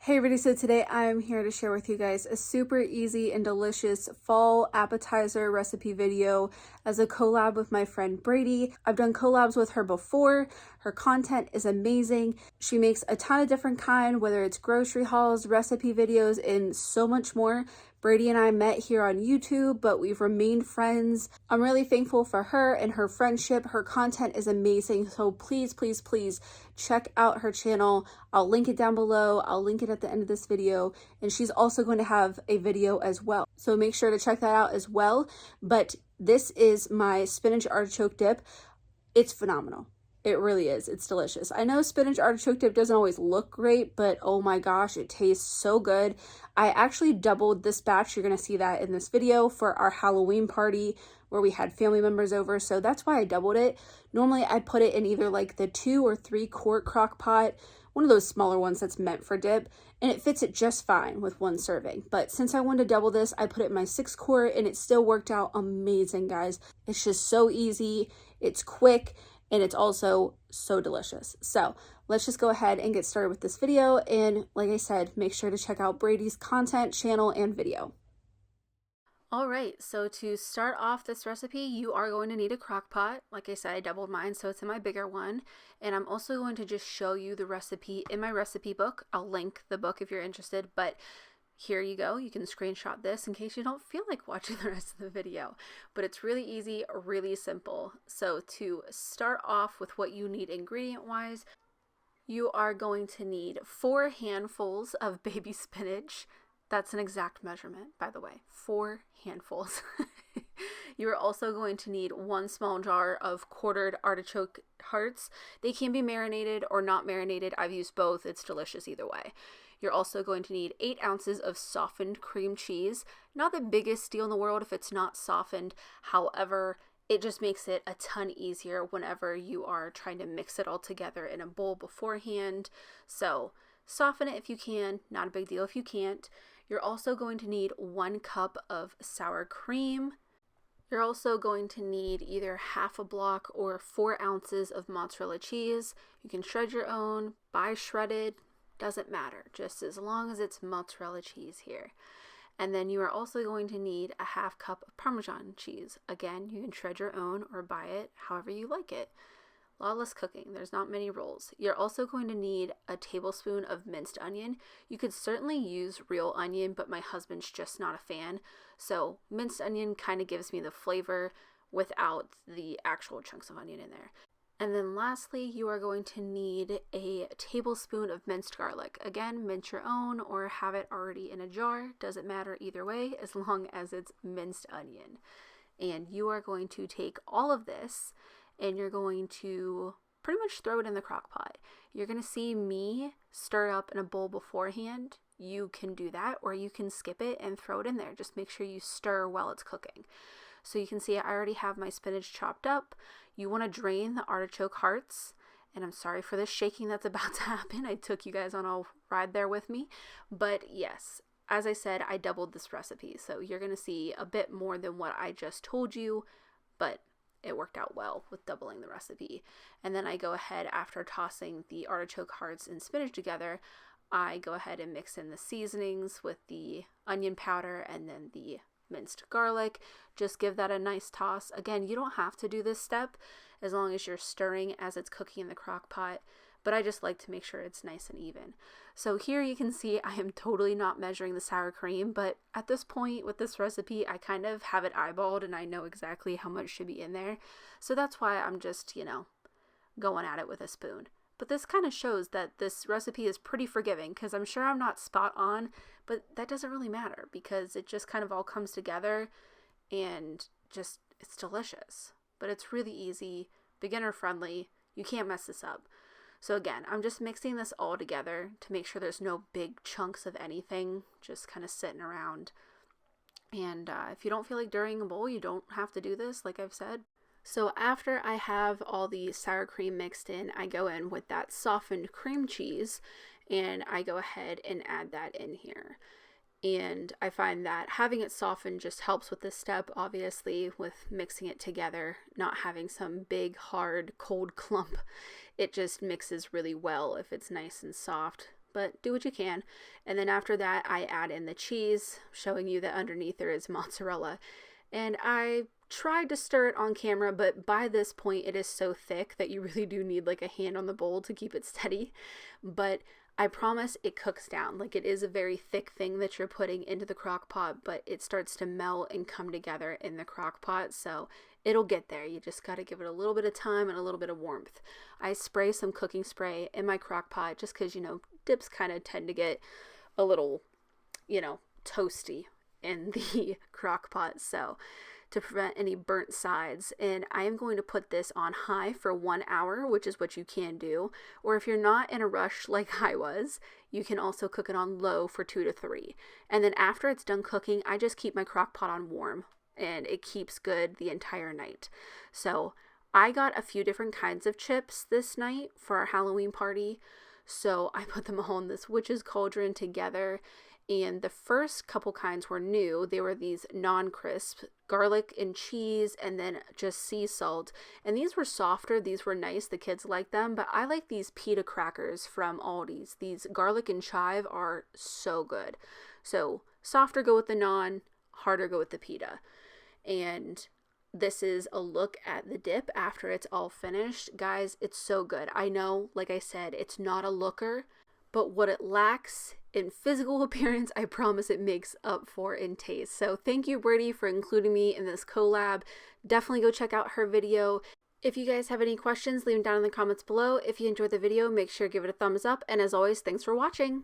Hey everybody, so today I'm here to share with you guys a super easy and delicious fall appetizer recipe video as a collab with my friend Brady. I've done collabs with her before. Her content is amazing. She makes a ton of different kind, whether it's grocery hauls, recipe videos, and so much more. Brady and I met here on YouTube, but we've remained friends. I'm really thankful for her and her friendship. Her content is amazing, so please, please, please check out her channel. I'll link it down below. I'll link it at the end of this video, and she's also going to have a video as well. So make sure to check that out as well. But this is my spinach artichoke dip. It's phenomenal. It really is. It's delicious. I know spinach artichoke dip doesn't always look great, but oh my gosh, it tastes so good. I actually doubled this batch. You're going to see that in this video for our Halloween party where we had family members over. So that's why I doubled it. Normally I'd put it in either like the 2 or 3 quart crock pot, one of those smaller ones that's meant for dip, and it fits it just fine with 1 serving. But since I wanted to double this, I put it in my 6 quart and it still worked out amazing, guys. It's just so easy. It's quick. And it's also so delicious. So let's just go ahead and get started with this video. And like I said, make sure to check out Brady's content, channel, and video. All right, so to start off this recipe, you are going to need a crock pot. Like I said, I doubled mine, so it's in my bigger one. And I'm also going to just show you the recipe in my recipe book. I'll link the book if you're interested, but here you go. You can screenshot this in case you don't feel like watching the rest of the video. But it's really easy, really simple. So to start off with what you need ingredient-wise, you are going to need 4 handfuls of baby spinach. That's an exact measurement, by the way. 4 handfuls. You are also going to need 1 small jar of quartered artichoke hearts. They can be marinated or not marinated. I've used both. It's delicious either way. You're also going to need 8 ounces of softened cream cheese. Not the biggest deal in the world if it's not softened. However, it just makes it a ton easier whenever you are trying to mix it all together in a bowl beforehand. So soften it if you can. Not a big deal if you can't. You're also going to need 1 cup of sour cream. You're also going to need either half a block or 4 ounces of mozzarella cheese. You can shred your own, buy shredded. Doesn't matter, just as long as it's mozzarella cheese here. And then you are also going to need a half cup of Parmesan cheese. Again, you can shred your own or buy it however you like it. Lawless cooking, there's not many rules. You're also going to need a tablespoon of minced onion. You could certainly use real onion, but my husband's just not a fan. So minced onion kind of gives me the flavor without the actual chunks of onion in there. And then lastly, you are going to need a tablespoon of minced garlic. Again, mince your own or have it already in a jar. Doesn't matter either way as long as it's minced onion. And you are going to take all of this and you're going to pretty much throw it in the crock pot. You're going to see me stir up in a bowl beforehand. You can do that or you can skip it and throw it in there. Just make sure you stir while it's cooking. So you can see I already have my spinach chopped up. You want to drain the artichoke hearts. And I'm sorry for the shaking that's about to happen. I took you guys on a ride there with me. But yes, as I said, I doubled this recipe. So you're going to see a bit more than what I just told you. But it worked out well with doubling the recipe. And then I go ahead after tossing the artichoke hearts and spinach together. I go ahead and mix in the seasonings with the onion powder and then the minced garlic. Just give that a nice toss. Again, you don't have to do this step as long as you're stirring as it's cooking in the crock pot, but I just like to make sure it's nice and even. So here you can see I am totally not measuring the sour cream, but at this point with this recipe, I kind of have it eyeballed and I know exactly how much should be in there. So that's why I'm just, going at it with a spoon. But this kind of shows that this recipe is pretty forgiving because I'm sure I'm not spot on, but that doesn't really matter because it just kind of all comes together and just it's delicious. But it's really easy, beginner friendly. You can't mess this up. So again, I'm just mixing this all together to make sure there's no big chunks of anything just kind of sitting around. And if you don't feel like stirring a bowl, you don't have to do this, like I've said. So after I have all the sour cream mixed in, I go in with that softened cream cheese and I go ahead and add that in here. And I find that having it softened just helps with this step, obviously, with mixing it together, not having some big, hard, cold clump. It just mixes really well if it's nice and soft. but do what you can. And then after that, I add in the cheese, showing you that underneath there is mozzarella. And I tried to stir it on camera, but by this point it is so thick that you really do need like a hand on the bowl to keep it steady. But I promise it cooks down. Like, it is a very thick thing that you're putting into the crock pot, but it starts to melt and come together in the crock pot, so it'll get there. You just got to give it a little bit of time and a little bit of warmth. I spray some cooking spray in my crock pot just because, you know, dips kind of tend to get a little, you know, toasty in the crock pot, so to prevent any burnt sides. And I am going to put this on high for 1 hour, which is what you can do. Or if you're not in a rush like I was, you can also cook it on low for 2 to 3. And then after it's done cooking, I just keep my crock pot on warm, and it keeps good the entire night. So I got a few different kinds of chips this night for our Halloween party. So I put them all in this witch's cauldron together. And the first couple kinds were new. They were these non-crisp, garlic and cheese, and then just sea salt. And these were softer. These were nice. The kids liked them. But I like these pita crackers from Aldi's. These garlic and chive are so good. So softer, go with the non. Harder, go with the pita. And this is a look at the dip after it's all finished. Guys, it's so good. I know, like I said, it's not a looker, but what it lacks in physical appearance, I promise it makes up for in taste. So thank you, Brady, for including me in this collab. Definitely go check out her video. If you guys have any questions, leave them down in the comments below. If you enjoyed the video, make sure to give it a thumbs up. And as always, thanks for watching.